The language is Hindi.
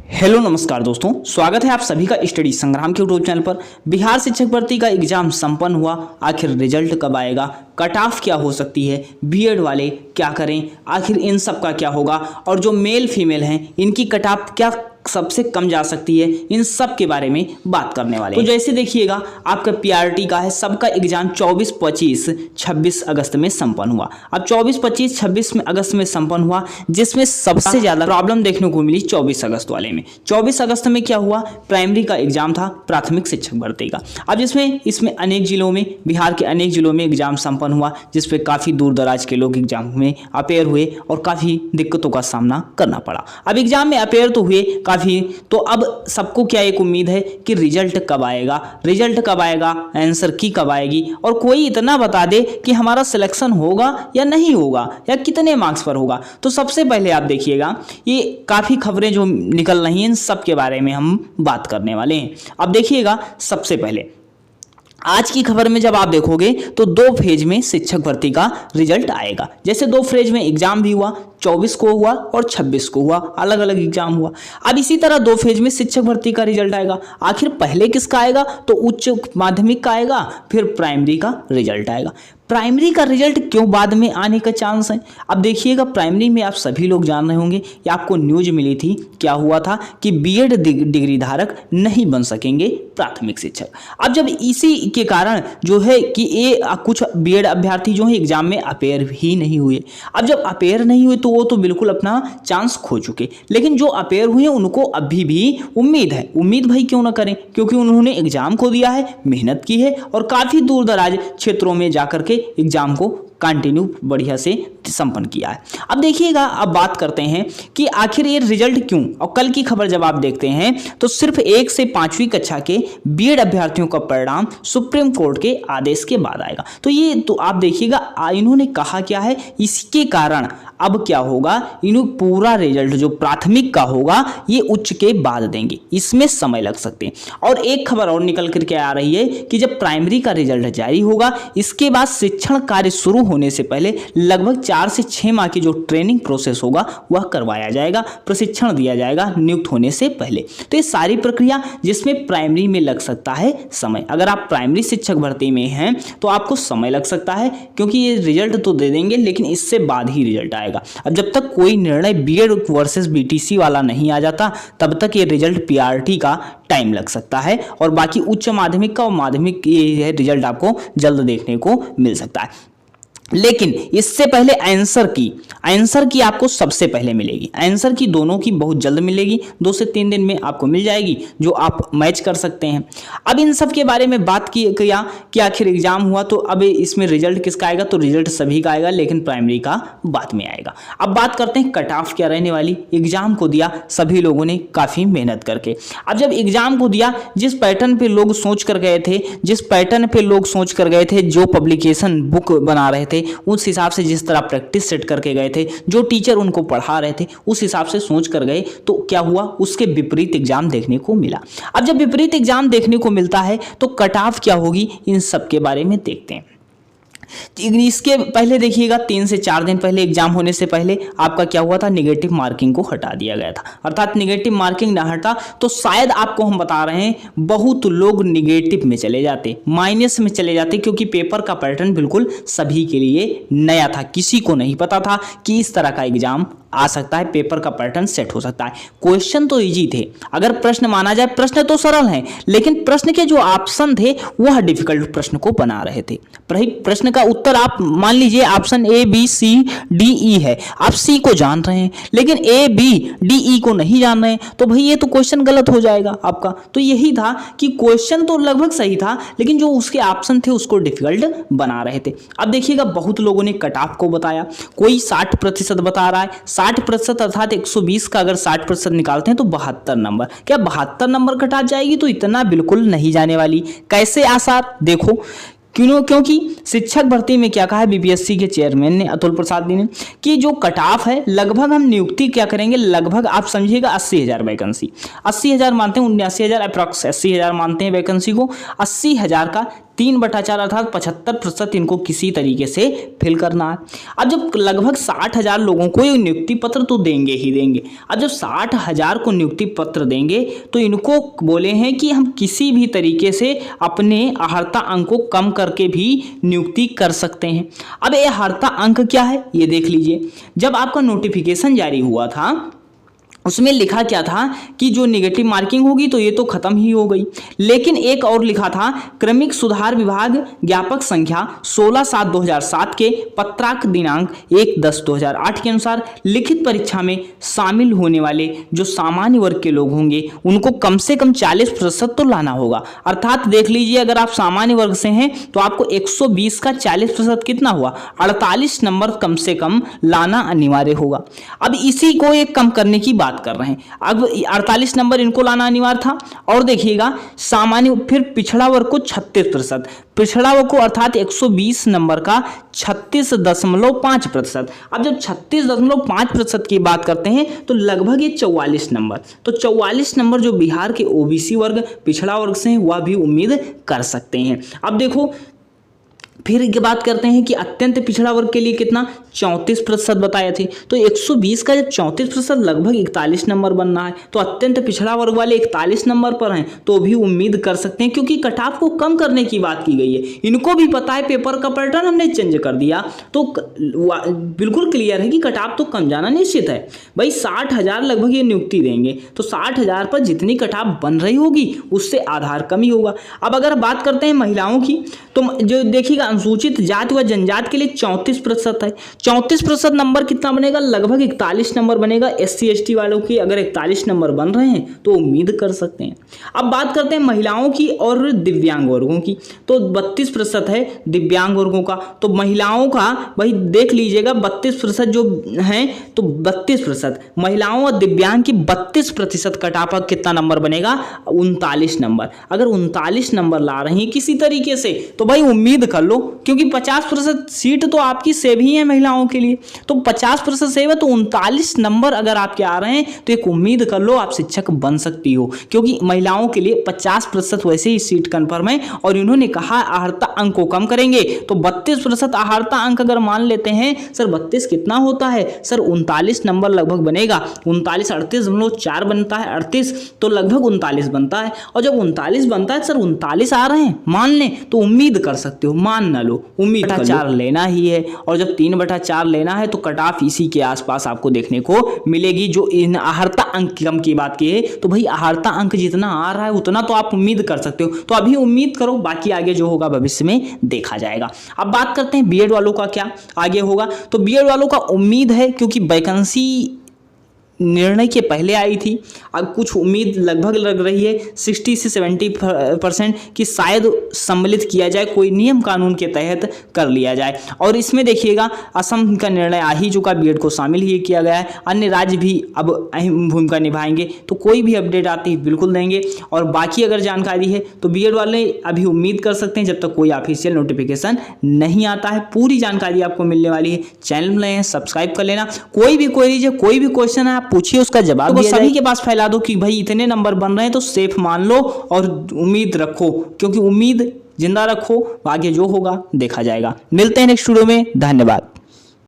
हेलो नमस्कार दोस्तों, स्वागत है आप सभी का स्टडी संग्राम के यूट्यूब चैनल पर। बिहार शिक्षक भर्ती का एग्जाम संपन्न हुआ, आखिर रिजल्ट कब आएगा, कट ऑफ क्या हो सकती है, बीएड वाले क्या करें, आखिर इन सब का क्या होगा, और जो मेल फीमेल हैं इनकी कट ऑफ क्या सबसे कम जा सकती है, इन सब के बारे में बात करने वाले हैं। तो जैसे देखिएगा, आपका पीआरटी का है, सबका एग्जाम 24, 25, 26 अगस्त में संपन्न हुआ। अब 24, 25, 26 में अगस्त में संपन्न हुआ, जिसमें सबसे ज्यादा प्रॉब्लम देखने को मिली 24 अगस्त वाले में। 24 अगस्त में क्या हुआ, प्राइमरी का एग्जाम था, प्राथमिक शिक्षक भर्ती का। अब इसमें अनेक जिलों में, बिहार के अनेक जिलों में एग्जाम संपन्न हुआ, जिसपे काफी दूर दराज के लोग एग्जाम में अपेयर हुए और काफी दिक्कतों का सामना करना पड़ा। अब एग्जाम में अपेयर तो हुए काफी, तो अब सबको क्या एक उम्मीद है कि रिजल्ट कब आएगा, आंसर की कब आएगी, और कोई इतना बता दे कि हमारा सिलेक्शन होगा या नहीं होगा, या कितने मार्क्स पर होगा। तो सबसे पहले आप देखिएगा, ये काफी खबरें जो निकल रही हैं, इन सब के बारे में हम बात करने वाले हैं। अब देखिएगा, सबसे पहले आज की खबर में जब आप देखोगे तो 2 फेज में शिक्षक भर्ती का रिजल्ट आएगा। जैसे 2 फेज में एग्जाम भी हुआ, 24 को हुआ और 26 को हुआ, अलग अलग एग्जाम हुआ। अब इसी तरह 2 फेज में शिक्षक भर्ती का रिजल्ट आएगा। आखिर पहले किसका आएगा, तो उच्च माध्यमिक का आएगा, फिर प्राइमरी का रिजल्ट आएगा। प्राइमरी का रिजल्ट क्यों बाद में आने का चांस है? अब देखिएगा, प्राइमरी में आप सभी लोग जान रहे होंगे, ये आपको न्यूज मिली थी, क्या हुआ था कि बीएड डिग्री धारक नहीं बन सकेंगे प्राथमिक शिक्षक। अब जब इसी के कारण जो है कि ये कुछ बीएड अभ्यर्थी जो है एग्जाम में अपेयर ही नहीं हुए। अब जब अपेयर नहीं हुए तो वो तो बिल्कुल अपना चांस खो चुके, लेकिन जो अपेयर हुए उनको अभी भी उम्मीद है। उम्मीद भाई क्यों ना करें, क्योंकि उन्होंने एग्जाम को दिया है, मेहनत की है और काफी दूर दराज क्षेत्रों में जाकर के एग्जाम को कंटिन्यू बढ़िया से संपन्न किया है। अब देखिएगा, अब बात करते हैं कि आखिर ये रिजल्ट क्यों, और कल की खबर जब आप देखते हैं तो सिर्फ 1 से 5वीं कक्षा के बीएड अभ्यर्थियों का परिणाम सुप्रीम कोर्ट के आदेश के बाद आएगा। तो ये तो आप देखिएगा, इन्होंने कहा क्या है, इसके कारण अब क्या होगा, इन्होंने पूरा रिजल्ट जो प्राथमिक का होगा ये उच्च के बाद देंगे, इसमें समय लग सकते हैं। और एक खबर और निकल करके आ रही है कि जब प्राइमरी का रिजल्ट जारी होगा, इसके बाद शिक्षण कार्य शुरू होने से पहले लगभग 4 से 6 माह की जो ट्रेनिंग प्रोसेस होगा वह करवाया जाएगा, प्रशिक्षण दिया जाएगा नियुक्त होने से पहले। तो ये सारी प्रक्रिया जिसमें प्राइमरी में लग सकता है समय। अगर आप प्राइमरी शिक्षक भर्ती में हैं तो आपको समय लग सकता है, क्योंकि ये रिजल्ट तो दे देंगे लेकिन इससे बाद ही रिजल्ट आएगा। अब जब तक कोई निर्णय बीएड वर्सेस बीटीसी वाला नहीं आ जाता, तब तक ये रिजल्ट पीआरटी का टाइम लग सकता है, और बाकी उच्च माध्यमिक का और माध्यमिक ये रिजल्ट आपको जल्द देखने को मिल सकता है। लेकिन इससे पहले आंसर की आपको सबसे पहले मिलेगी। आंसर की दोनों की बहुत जल्द मिलेगी, 2 से 3 दिन में आपको मिल जाएगी, जो आप मैच कर सकते हैं। अब इन सब के बारे में बात किया कि आखिर एग्जाम हुआ, तो अब इसमें रिजल्ट किसका आएगा, तो रिजल्ट सभी का आएगा, लेकिन प्राइमरी का बाद में आएगा। अब बात करते हैं कट ऑफ क्या रहने वाली। एग्जाम को दिया सभी लोगों ने काफी मेहनत करके। अब जब एग्जाम को दिया, जिस पैटर्न पे लोग सोच कर गए थे, जो पब्लिकेशन बुक बना रहे थे, उस हिसाब से जिस तरह प्रैक्टिस सेट करके गए थे, जो टीचर उनको पढ़ा रहे थे उस हिसाब से सोच कर गए, तो क्या हुआ, उसके विपरीत एग्जाम देखने को मिला। अब जब विपरीत एग्जाम देखने को मिलता है तो कट ऑफ क्या होगी, इन सब के बारे में देखते हैं। इसके पहले देखिएगा, 3 से 4 दिन पहले एग्जाम होने से पहले आपका क्या हुआ था, नेगेटिव मार्किंग को हटा दिया गया था। अर्थात नेगेटिव मार्किंग ना हटा तो शायद आपको हम बता रहे हैं, बहुत लोग नेगेटिव में चले जाते, माइनस में चले जाते, क्योंकि पेपर का पैटर्न बिल्कुल सभी के लिए नया था। किसी को नहीं पता था कि इस तरह का एग्जाम आ सकता है, पेपर का पैटर्न सेट हो सकता है। क्वेश्चन तो इजी थे, अगर प्रश्न माना जाए, प्रश्न तो सरल हैं, लेकिन प्रश्न के जो ऑप्शन थे वह डिफिकल्ट प्रश्न को बना रहे थे। प्रश्न का उत्तर आप मान लीजिए option A B C D E है, आप सी को जान रहे हैं लेकिन ए बी डी ई को नहीं जान रहे हैं, तो भाई ये तो क्वेश्चन गलत हो जाएगा आपका। तो यही था कि क्वेश्चन तो लगभग सही था, लेकिन जो उसके ऑप्शन थे उसको डिफिकल्ट बना रहे थे। अब देखिएगा, बहुत लोगों ने कट ऑफ को बताया, कोई 60% बता रहा है। 60% अर्थात 120 का अगर 60% निकालते हैं तो 72 नंबर। क्या 72 नंबर कट आ जाएगी? तो इतना बिल्कुल नहीं जाने वाली। कैसे आसार देखो, क्योंकि शिक्षक भर्ती में क्या कहा है बीपीएससी के चेयरमैन ने, अतुल प्रसाद ने, कि जो कट ऑफ है लगभग हम नियुक्ति क्या करेंगे, लगभग आप समझिएगा 80,000 वैकेंसी, 80,000 मानते हैं, 79,000 अप्रॉक्स 80,000 मानते हैं वैकेंसी को, 80,000 का 3/4 अर्थात 75% इनको किसी तरीके से फिल करना है। अब जब लगभग 60,000 लोगों को ये नियुक्ति पत्र तो देंगे ही देंगे। अब जब 60,000 को नियुक्ति पत्र देंगे तो इनको बोले हैं कि हम किसी भी तरीके से अपने अर्हता अंक को कम करके भी नियुक्ति कर सकते हैं। अब ये अर्हता अंक क्या है ये देख लीजिए। जब आपका नोटिफिकेशन जारी हुआ था उसमें लिखा क्या था कि जो नेगेटिव मार्किंग होगी तो ये तो खत्म ही हो गई, लेकिन एक और लिखा था क्रमिक सुधार विभाग ज्ञापक संख्या 16/7/2007 के पत्रांक दिनांक 1/10/2008 के अनुसार लिखित परीक्षा में शामिल होने वाले जो सामान्य वर्ग के लोग होंगे उनको कम से कम 40% तो लाना होगा। अर्थात देख लीजिए, अगर आप सामान्य वर्ग से हैं तो आपको 120 का 40% कितना हुआ, 48 नंबर कम से कम लाना अनिवार्य होगा। अब इसी को एक कम करने की बात कर रहे हैं। अब 48 नंबर इनको लाना अनिवार्य था। और देखिएगा सामान्य, फिर पिछड़ा वर्ग को 36%, पिछड़ा वर्ग को अर्थात 120 नंबर का 36.5%। अब जब 36.5% की बात करते हैं तो लगभग ये 44 नंबर, तो 44 नंबर जो बिहार के ओबीसी वर्ग पिछड़ा वर्ग से हैं वह भी उम्मीद कर सकते हैं। अब देखो फिर की बात करते हैं कि अत्यंत पिछड़ा वर्ग के लिए कितना 34% बताए थे, तो 120 का जब 34% लगभग 41 नंबर बनना है, तो अत्यंत पिछड़ा वर्ग वाले 41 नंबर पर हैं तो भी उम्मीद कर सकते हैं, क्योंकि कट ऑफ को कम करने की बात की गई है। इनको भी पता है पेपर का पैटर्न हमने चेंज कर दिया, तो बिल्कुल क्लियर है कि कट ऑफ तो कम जाना निश्चित है। भाई 60,000 लगभग ये नियुक्ति देंगे, तो 60,000 पर जितनी कट ऑफ बन रही होगी उससे आधार कम ही होगा। अब अगर बात करते हैं महिलाओं की, तो जो देखिएगा अनुसूचित जाति व जनजाति के लिए 34% है। 34% नंबर कितना बनेगा, लगभग 41 नंबर बनेगा। SC ST वालों की अगर 41 नंबर बन रहे हैं तो उम्मीद कर सकते हैं। अब बात करते हैं महिलाओं की और दिव्यांग वर्गों की, तो 32% है दिव्यांग वर्गों का। तो महिलाओं का भाई देख लीजिएगा 32% जो है, तो 32% महिलाओं और दिव्यांग की 32% कट ऑफ कितना नंबर बनेगा, 39 नंबर। अगर 39 नंबर ला रही हैं किसी तरीके से तो भाई उम्मीद कर लो, क्योंकि 50% सीट तो आपकी सेव ही है महिलाओं के लिए, तो 50% सेव है, तो 39 नंबर अगर आपके आ रहे हैं तो एक उम्मीद कर लो आप शिक्षक बन सकती हो, क्योंकि महिलाओं के लिए 50% वैसे ही सीट कन्फर्म है। और इन्होंने कहा अर्हता अंक को कम करेंगे, तो 32% अर्हता अंक अगर मान लेते हैं सर 32 कितना होता है सर, 39 नंबर लगभग बनेगा। 39 38.4 बनता है, 38 तो लगभग 39 बनता है। और जब 39 बनता है सर 39 आ रहे हैं मान लें, तो उम्मीद कर सकते हो, मान ना लो, उम्मीद 4 लेना ही है। और जब 3/4 लेना है तो कट ऑफ इसी के आसपास आपको देखने को मिलेगी। जो इन अर्हता अंक कम की बात की है, तो भाई अर्हता अंक जितना आ रहा है उतना तो आप उम्मीद कर सकते हो, तो अभी उम्मीद करो, बाकी आगे जो होगा भविष्य में देखा जाएगा। अब बात करते हैं बीएड वालों का क्या आगे होगा, तो बीएड वालों का उम्मीद है, क्योंकि वैकेंसी निर्णय के पहले आई थी, अब कुछ उम्मीद लगभग लग रही है 60 से 70% कि शायद सम्मिलित किया जाए, कोई नियम कानून के तहत कर लिया जाए। और इसमें देखिएगा असम का निर्णय आ ही चुका, बीएड को शामिल ही किया गया है, अन्य राज्य भी अब अहम भूमिका निभाएंगे, तो कोई भी अपडेट आती है बिल्कुल देंगे। और बाकी अगर जानकारी है तो बीएड वाले अभी उम्मीद कर सकते हैं जब तक कोई ऑफिशियल नोटिफिकेशन नहीं आता है। पूरी जानकारी आपको मिलने वाली है, चैनल में नए हैं सब्सक्राइब कर लेना। कोई भी क्वेरी है, कोई भी क्वेश्चन है पूछिए, उसका जवाब तो सभी के पास फैला दो कि भाई इतने नंबर बन रहे हैं, तो सेफ मान लो और उम्मीद रखो, क्योंकि उम्मीद जिंदा रखो, आगे जो होगा देखा जाएगा। मिलते हैं नेक्स्ट वीडियो में, धन्यवाद।